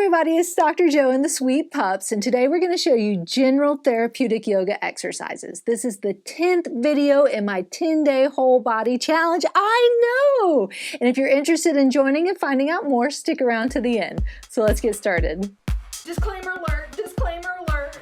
everybody, it's Dr. Joe and the Sweet Pups, and today we're going to show you general therapeutic yoga exercises. This is the 10th video in my 10-day whole body challenge. I know! And if you're interested in joining and finding out more, stick around to the end. So let's get started. Disclaimer alert, disclaimer alert.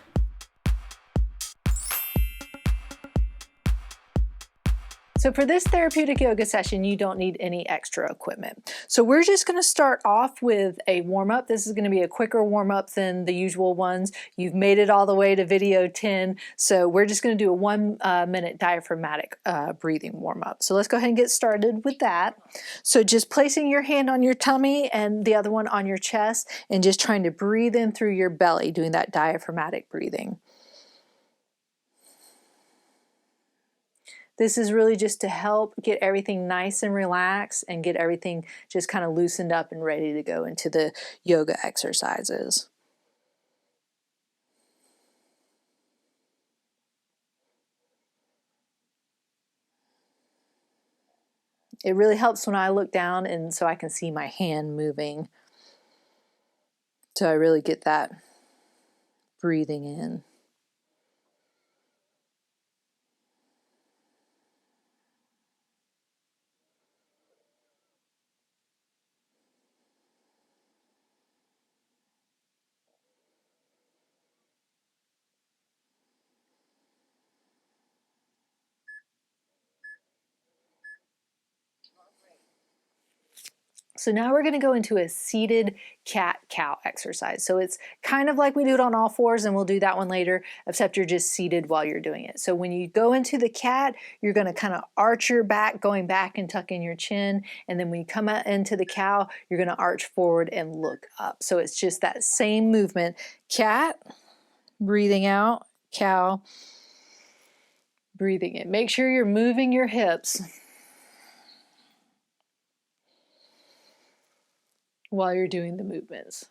So for this therapeutic yoga session, you don't need any extra equipment. So we're just going to start off with a warm-up. This is going to be a quicker warm-up than the usual ones. You've made it all the way to video 10, so we're just going to do a 1-minute diaphragmatic breathing warm-up. So let's go ahead and get started with that. So just placing your hand on your tummy and the other one on your chest and just trying to breathe in through your belly, doing that diaphragmatic breathing. This is really just to help get everything nice and relaxed and get everything just kind of loosened up and ready to go into the yoga exercises. It really helps when I look down and so I can see my hand moving. So I really get that breathing in. So now we're going to go into a seated cat-cow exercise. So it's kind of like we do it on all fours, and we'll do that one later, except you're just seated while you're doing it. So when you go into the cat, you're going to kind of arch your back, going back and tuck in your chin. And then when you come out into the cow, you're going to arch forward and look up. So it's just that same movement. Cat, breathing out, cow, breathing in. Make sure you're moving your hips while you're doing the movements.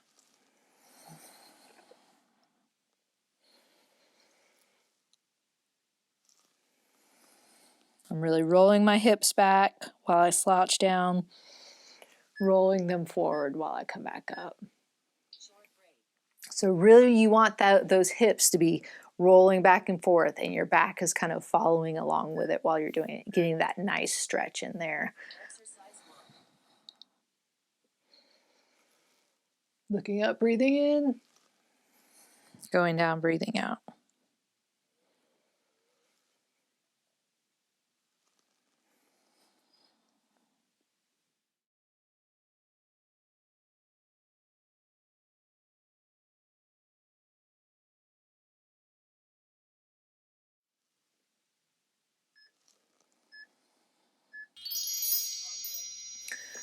I'm really rolling my hips back while I slouch down, rolling them forward while I come back up. So really you want those hips to be rolling back and forth, and your back is kind of following along with it while you're doing it, getting that nice stretch in there. Looking up, breathing in, going down, breathing out.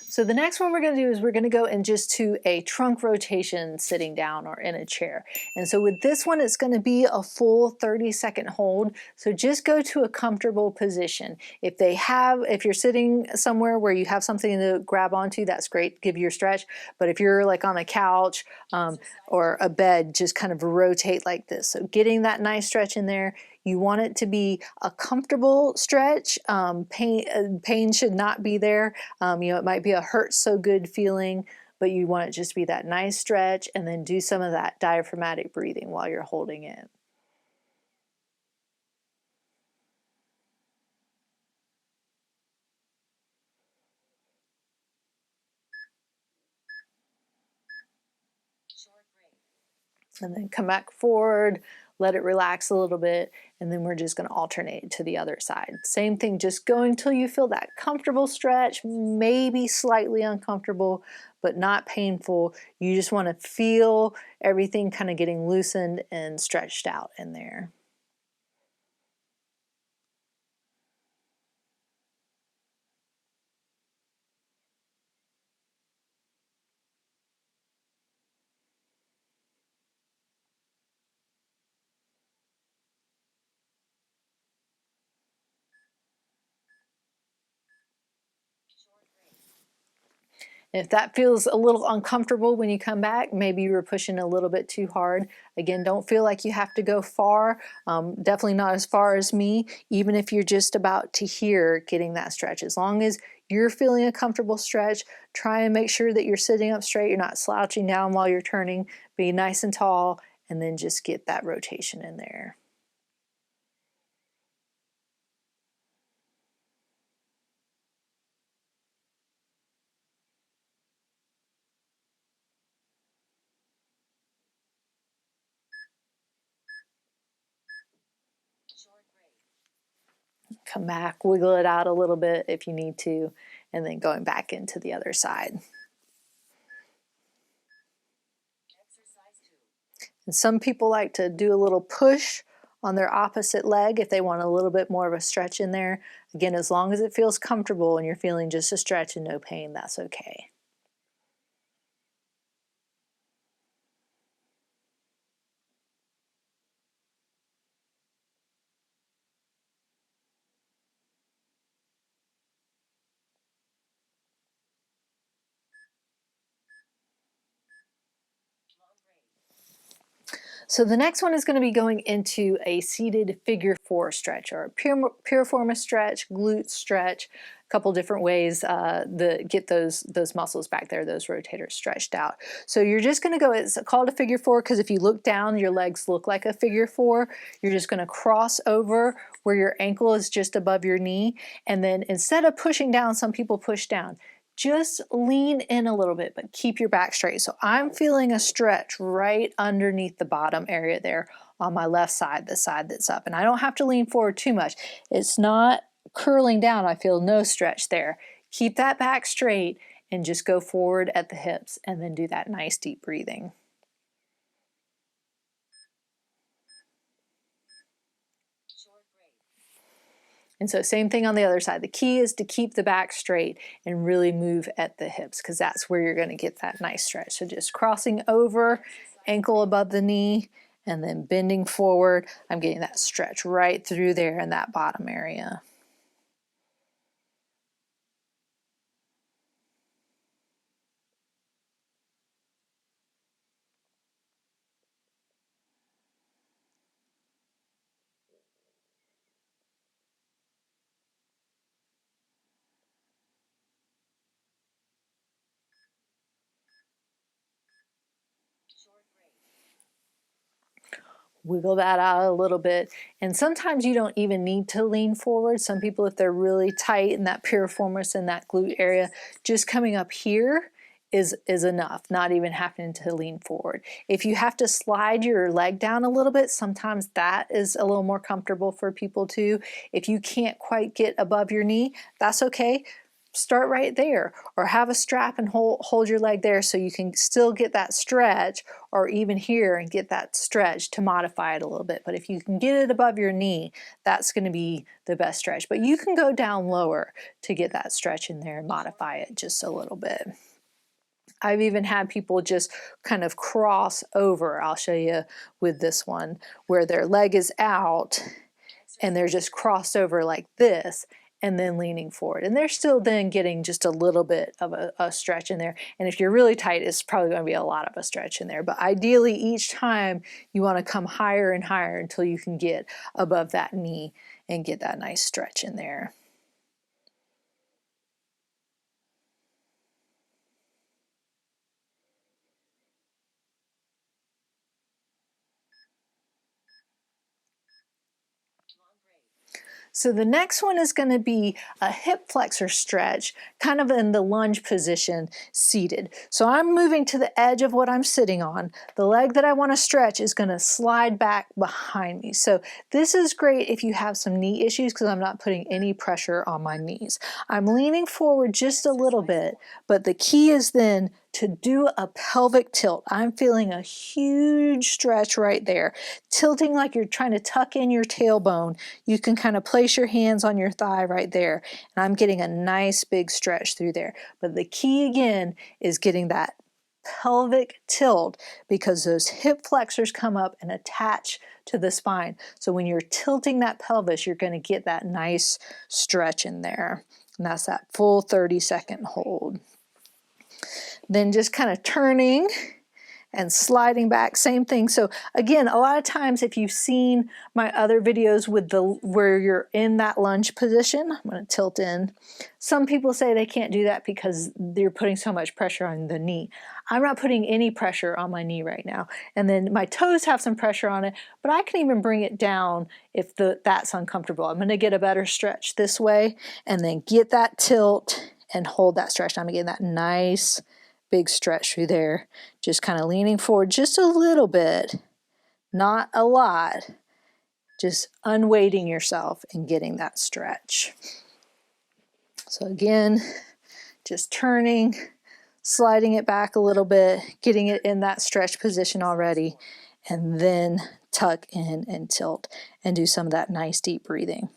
So the next one we're going to do is we're going to go in just to a trunk rotation sitting down or in a chair. And so with this one, it's going to be a full 30-second hold. So just go to a comfortable position. If you're sitting somewhere where you have something to grab onto, that's great, give you a stretch. But if you're like on a couch or a bed, just kind of rotate like this. So getting that nice stretch in there. You want it to be a comfortable stretch. Pain should not be there. It might be a hurt so good feeling, but you want it just to be that nice stretch, and then do some of that diaphragmatic breathing while you're holding it. And then come back forward, let it relax a little bit, and then we're just going to alternate to the other side. Same thing, just going till you feel that comfortable stretch, maybe slightly uncomfortable, but not painful. You just want to feel everything kind of getting loosened and stretched out in there. If that feels a little uncomfortable when you come back, maybe you were pushing a little bit too hard. Again, don't feel like you have to go far, definitely not as far as me, even if you're just about to here getting that stretch. As long as you're feeling a comfortable stretch, try and make sure that you're sitting up straight, you're not slouching down while you're turning, be nice and tall, and then just get that rotation in there. Come back, wiggle it out a little bit if you need to, and then going back into the other side. And some people like to do a little push on their opposite leg if they want a little bit more of a stretch in there. Again, as long as it feels comfortable and you're feeling just a stretch and no pain, that's okay. So the next one is going to be going into a seated figure 4 stretch, or a piriformis stretch, glute stretch, a couple different ways get those muscles back there, those rotators stretched out. So you're just going to go, it's called a figure 4 because if you look down, your legs look like a figure 4. You're just going to cross over where your ankle is just above your knee, and then instead of pushing down, some people push down. Just lean in a little bit, but keep your back straight. So I'm feeling a stretch right underneath the bottom area there on my left side, the side that's up. And I don't have to lean forward too much. It's not curling down. I feel no stretch there. Keep that back straight and just go forward at the hips and then do that nice deep breathing. And so same thing on the other side. The key is to keep the back straight and really move at the hips because that's where you're going to get that nice stretch. So just crossing over, ankle above the knee, and then bending forward. I'm getting that stretch right through there in that bottom area. Wiggle that out a little bit. And sometimes you don't even need to lean forward. Some people, if they're really tight in that piriformis and that glute area, just coming up here is enough, not even having to lean forward. If you have to slide your leg down a little bit, sometimes that is a little more comfortable for people too. If you can't quite get above your knee, that's okay. Start right there, or have a strap and hold your leg there so you can still get that stretch, or even here and get that stretch to modify it a little bit. But if you can get it above your knee, that's going to be the best stretch. But you can go down lower to get that stretch in there and modify it just a little bit. I've even had people just kind of cross over. I'll show you with this one where their leg is out and they're just crossed over like this and then leaning forward. And they're still then getting just a little bit of a stretch in there. And if you're really tight, it's probably going to be a lot of a stretch in there. But ideally, each time you want to come higher and higher until you can get above that knee and get that nice stretch in there. So the next one is going to be a hip flexor stretch, kind of in the lunge position, seated. So I'm moving to the edge of what I'm sitting on. The leg that I want to stretch is going to slide back behind me. So this is great if you have some knee issues because I'm not putting any pressure on my knees. I'm leaning forward just a little bit, but the key is then to do a pelvic tilt. I'm feeling a huge stretch right there. Tilting like you're trying to tuck in your tailbone. You can kind of place your hands on your thigh right there. And I'm getting a nice big stretch through there. But the key again is getting that pelvic tilt because those hip flexors come up and attach to the spine. So when you're tilting that pelvis, you're going to get that nice stretch in there. And that's that full 30-second hold. Then just kind of turning and sliding back, same thing. So again, a lot of times if you've seen my other videos with where you're in that lunge position, I'm going to tilt in. Some people say they can't do that because they're putting so much pressure on the knee. I'm not putting any pressure on my knee right now. And then my toes have some pressure on it, but I can even bring it down if that's uncomfortable. I'm going to get a better stretch this way and then get that tilt and hold that stretch. I'm getting that nice big stretch through there, just kind of leaning forward just a little bit, not a lot, just unweighting yourself and getting that stretch. So again, just turning, sliding it back a little bit, getting it in that stretch position already, and then tuck in and tilt and do some of that nice deep breathing.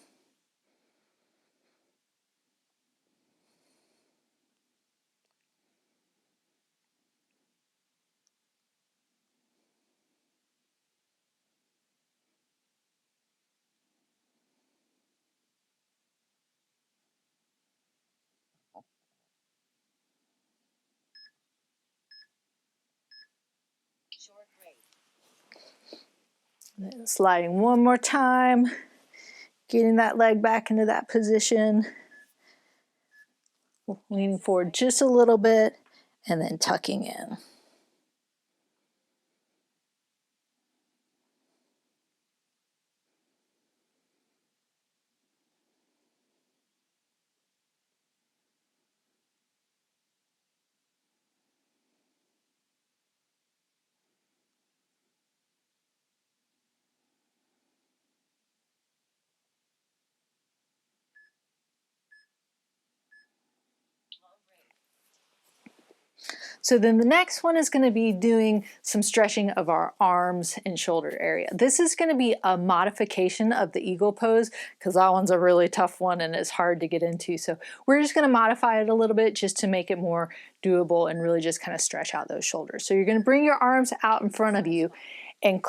Then sliding one more time, getting that leg back into that position, leaning forward just a little bit, and then tucking in. So then the next one is going to be doing some stretching of our arms and shoulder area. This is going to be a modification of the eagle pose because that one's a really tough one and it's hard to get into. So we're just going to modify it a little bit just to make it more doable and really just kind of stretch out those shoulders. So you're going to bring your arms out in front of you and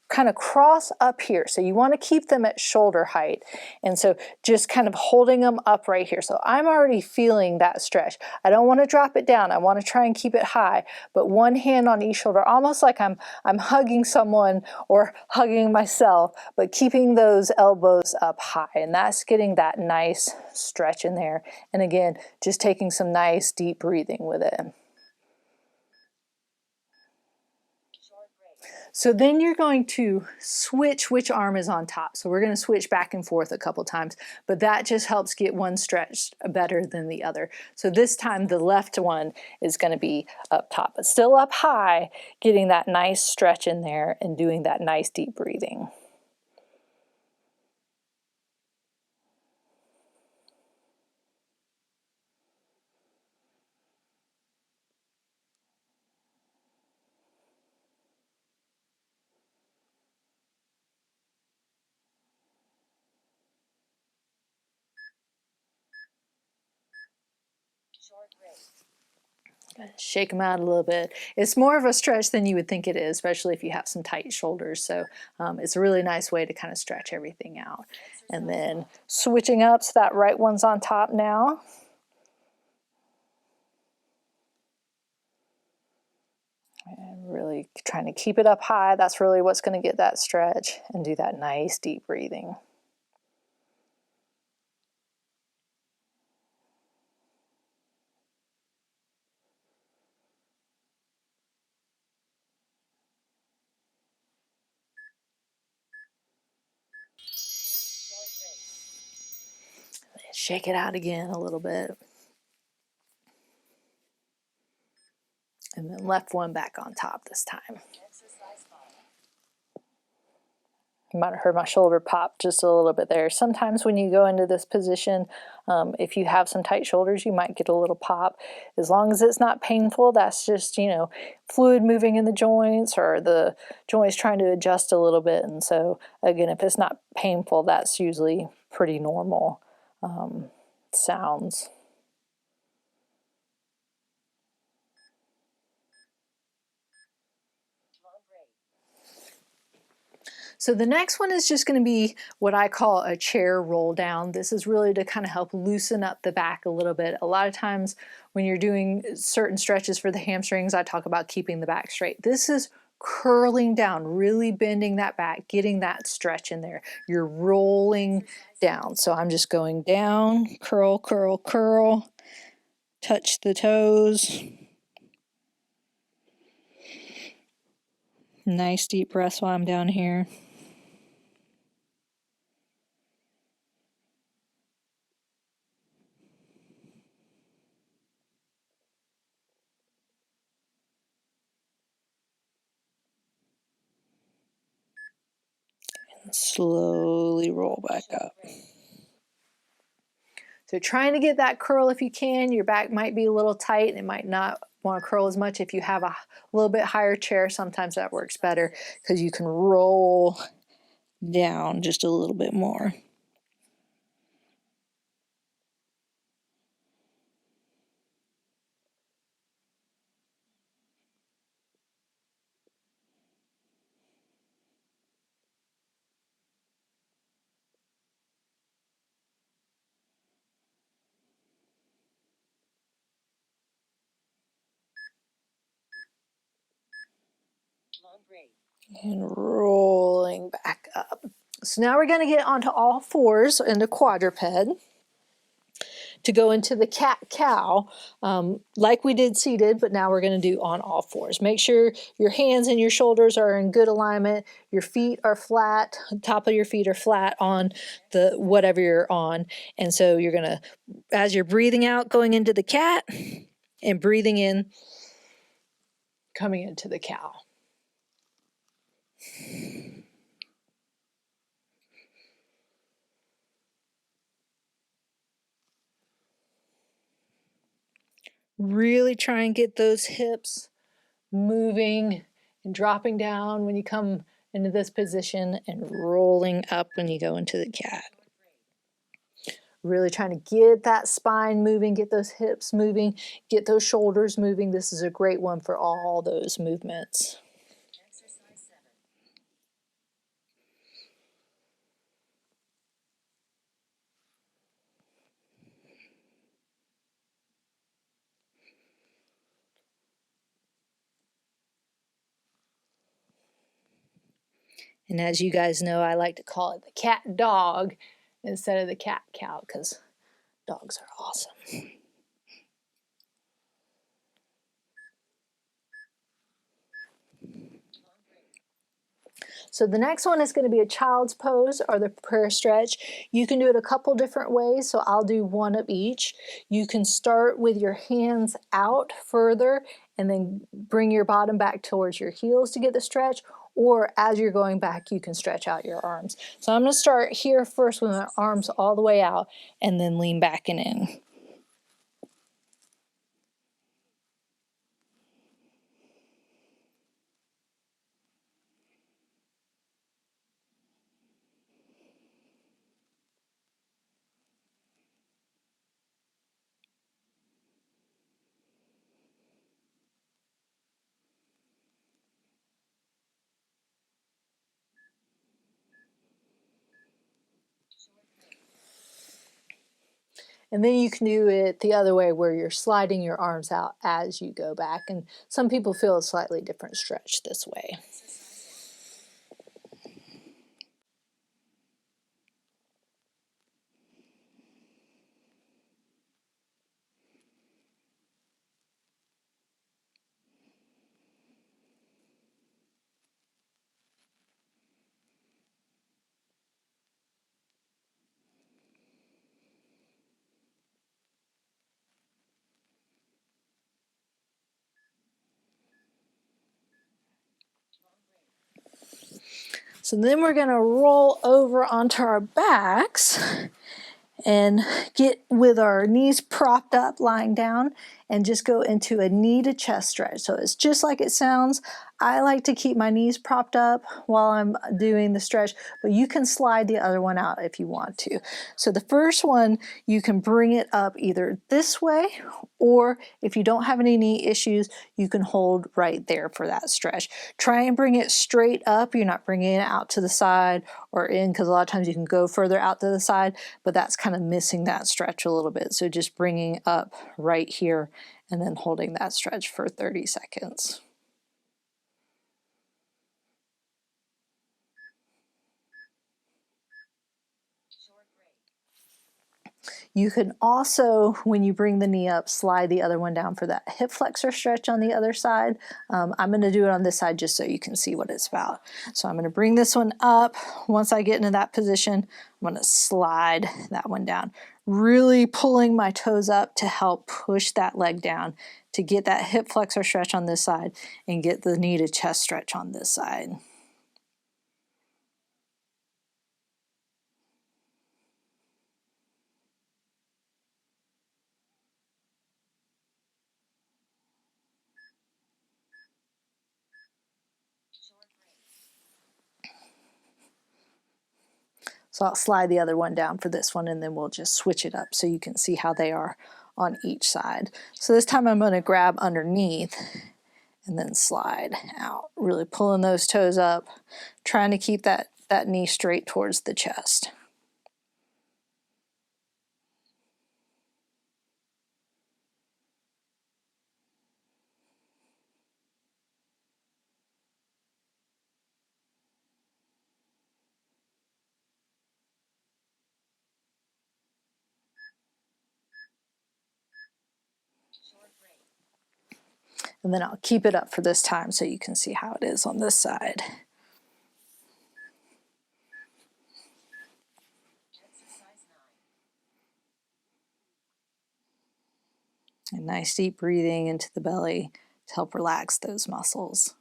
kind of cross up here. So you want to keep them at shoulder height. And so just kind of holding them up right here. So I'm already feeling that stretch. I don't want to drop it down. I want to try and keep it high, but one hand on each shoulder, almost like I'm hugging someone or hugging myself, but keeping those elbows up high. And that's getting that nice stretch in there. And again, just taking some nice deep breathing with it. So then you're going to switch which arm is on top. So we're going to switch back and forth a couple times, but that just helps get one stretched better than the other. So this time the left one is going to be up top, but still up high, getting that nice stretch in there and doing that nice deep breathing. Shake them out a little bit. It's more of a stretch than you would think it is, especially if you have some tight shoulders. So it's a really nice way to kind of stretch everything out. And then switching up, so that right one's on top now. And really trying to keep it up high. That's really what's going to get that stretch and do that nice deep breathing. Shake it out again a little bit. And then left one back on top this time. You might have heard my shoulder pop just a little bit there. Sometimes when you go into this position, if you have some tight shoulders, you might get a little pop. As long as it's not painful, that's just, you know, fluid moving in the joints or the joints trying to adjust a little bit. And so again, if it's not painful, that's usually pretty normal sounds. So the next one is just going to be what I call a chair roll down. This is really to kind of help loosen up the back a little bit. A lot of times when you're doing certain stretches for the hamstrings, I talk about keeping the back straight. This is curling down, really bending that back, getting that stretch in there. You're rolling down. So I'm just going down, curl, curl, curl, touch the toes. Nice deep breaths while I'm down here. And slowly roll back up. So trying to get that curl if you can. Your back might be a little tight and it might not want to curl as much. If you have a little bit higher chair, sometimes that works better because you can roll down just a little bit more. And rolling back up. So now we're going to get onto all fours into quadruped to go into the cat-cow, like we did seated, but now we're going to do on all fours. Make sure your hands and your shoulders are in good alignment. Your feet are flat, top of your feet are flat on the whatever you're on. And so you're going to, as you're breathing out, going into the cat, and breathing in, coming into the cow. Really try and get those hips moving and dropping down when you come into this position and rolling up when you go into the cat. Really trying to get that spine moving, get those hips moving, get those shoulders moving. This is a great one for all those movements. And as you guys know, I like to call it the cat dog instead of the cat cow because dogs are awesome. So the next one is going to be a child's pose or the prayer stretch. You can do it a couple different ways, so I'll do one of each. You can start with your hands out further and then bring your bottom back towards your heels to get the stretch, or as you're going back, you can stretch out your arms. So I'm going to start here first with my arms all the way out and then lean back and in. And then you can do it the other way where you're sliding your arms out as you go back. And some people feel a slightly different stretch this way. So then we're going to roll over onto our backs and get with our knees propped up, lying down, and just go into a knee to chest stretch. So it's just like it sounds. I like to keep my knees propped up while I'm doing the stretch, but you can slide the other one out if you want to. So the first one, you can bring it up either this way, or if you don't have any knee issues, you can hold right there for that stretch. Try and bring it straight up. You're not bringing it out to the side or in, because a lot of times you can go further out to the side, but that's kind of missing that stretch a little bit. So just bringing up right here and then holding that stretch for 30 seconds. You can also, when you bring the knee up, slide the other one down for that hip flexor stretch on the other side. I'm going to do it on this side just so you can see what it's about. So I'm going to bring this one up. Once I get into that position, I'm going to slide that one down, really pulling my toes up to help push that leg down to get that hip flexor stretch on this side and get the knee to chest stretch on this side. So I'll slide the other one down for this one, and then we'll just switch it up so you can see how they are on each side. So this time I'm going to grab underneath and then slide out, really pulling those toes up, trying to keep that knee straight towards the chest. And then I'll keep it up for this time so you can see how it is on this side. And nice deep breathing into the belly to help relax those muscles.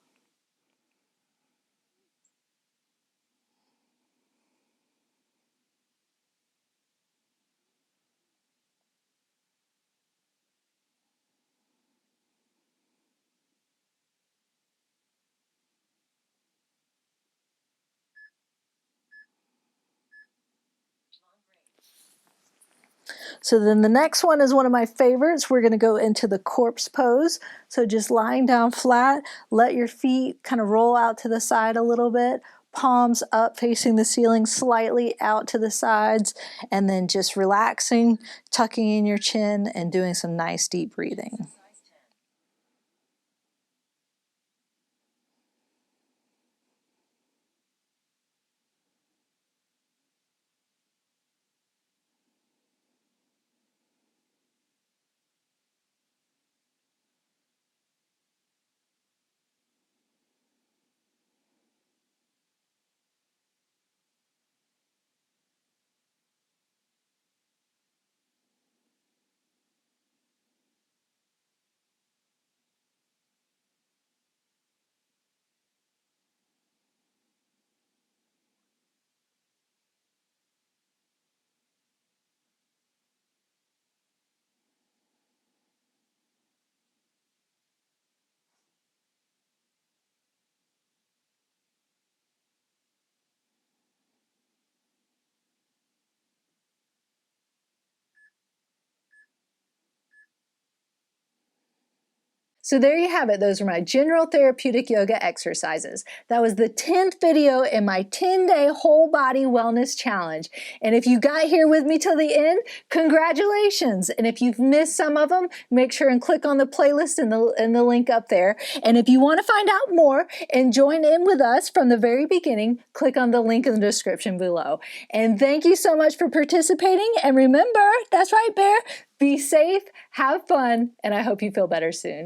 So then the next one is one of my favorites. We're going to go into the corpse pose. So just lying down flat, let your feet kind of roll out to the side a little bit, palms up facing the ceiling, slightly out to the sides, and then just relaxing, tucking in your chin and doing some nice deep breathing. So there you have it. Those are my general therapeutic yoga exercises. That was the 10th video in my 10-day whole body wellness challenge. And if you got here with me till the end, congratulations. And if you've missed some of them, make sure and click on the playlist in the link up there. And if you want to find out more and join in with us from the very beginning, click on the link in the description below. And thank you so much for participating. And remember, that's right, Bear, be safe, have fun, and I hope you feel better soon.